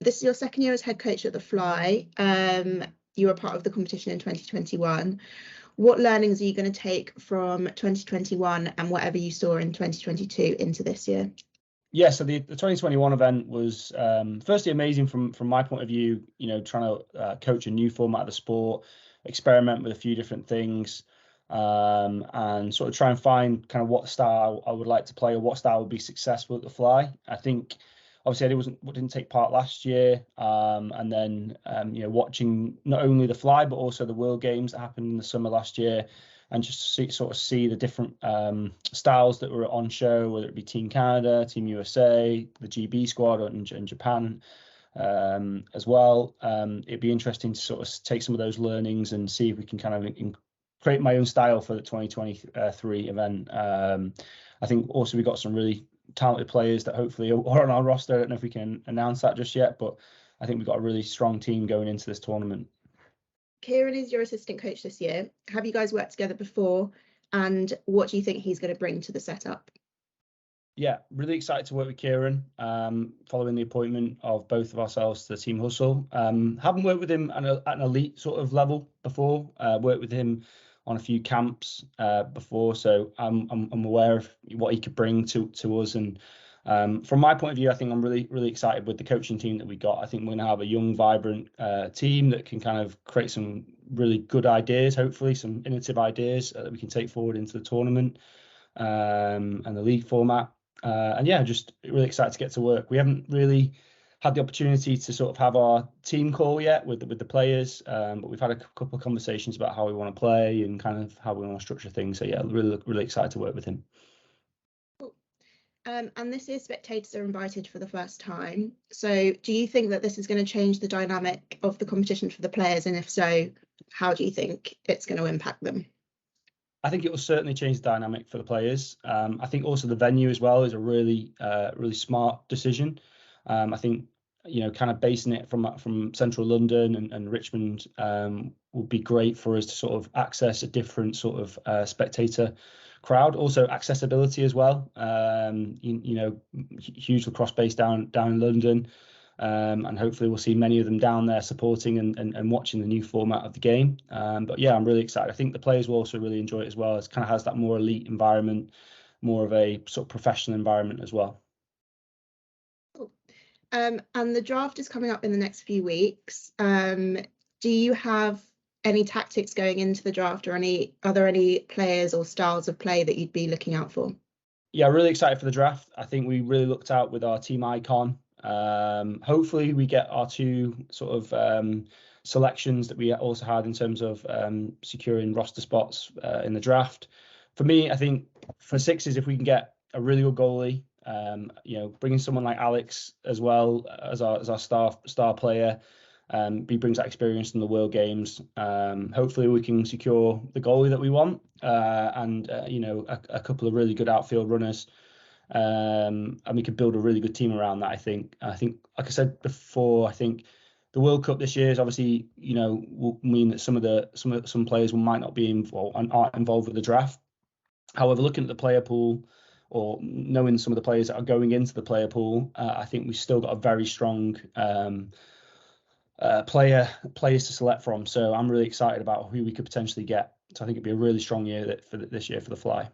this is your second year as head coach at the Fly. You were part of the competition in 2021. What learnings are you going to take from 2021 and whatever you saw in 2022 into this year? Yeah, so the 2021 event was firstly amazing from my point of view, trying to coach a new format of the sport, experiment with a few different things, and sort of try and find kind of what style I would like to play or what style would be successful at the Fly. I think obviously I didn't take part last year, and then watching not only the Fly but also the World Games that happened in the summer last year, and just see the different styles that were on show, whether it be Team Canada, Team USA, the GB squad, and Japan as well. It'd be interesting to sort of take some of those learnings and see if we can kind of create my own style for the 2023 event. I think also we got some really talented players that hopefully are on our roster. I don't know if we can announce that just yet, but I think we've got a really strong team going into this tournament. Kieran is your assistant coach this year. Have you guys worked together before? And what do you think he's going to bring to the setup? Yeah, really excited to work with Kieran, following the appointment of both of ourselves to the Team Hustle. Haven't worked with him at an elite sort of level before. Worked with him on a few camps before, so I'm aware of what he could bring to us. And from my point of view, I think I'm really excited with the coaching team that we got. I think we're going to have a young, vibrant team that can kind of create some really good ideas, hopefully some innovative ideas that we can take forward into the tournament and the league format. And yeah, just really excited to get to work. We haven't really had the opportunity to sort of have our team call yet with the players, but we've had a couple of conversations about how we want to play and kind of how we want to structure things. So yeah, really excited to work with him. Cool. And this year spectators are invited for the first time. So do you think that this is going to change the dynamic of the competition for the players? And if so, how do you think it's going to impact them? I think it will certainly change the dynamic for the players. I think also the venue as well is a really smart decision. I think kind of basing it from central London and Richmond would be great for us to sort of access a different sort of spectator crowd. Also accessibility as well. Huge lacrosse base down in London. And hopefully we'll see many of them down there supporting and watching the new format of the game. But yeah, I'm really excited. I think the players will also really enjoy it as well. It kind of has that more elite environment, more of a sort of professional environment as well. Cool. And the draft is coming up in the next few weeks. Do you have any tactics going into the draft, or are there any players or styles of play that you'd be looking out for? Yeah, really excited for the draft. I think we really looked out with our team icon. Hopefully we get our two sort of selections that we also had in terms of securing roster spots in the draft. For me, I think for sixes, if we can get a really good goalie, bringing someone like Alex as well as our star player, he brings that experience from the World Games. Hopefully we can secure the goalie that we want, and a couple of really good outfield runners. And we could build a really good team around that. I think, like I said before, I think the World Cup this year is obviously, will mean that some players might not be involved and aren't involved with the draft. However, looking at the player pool or knowing some of the players that are going into the player pool, I think we've still got a very strong players to select from. So I'm really excited about who we could potentially get. So I think it'd be a really strong year for this year for the Fly.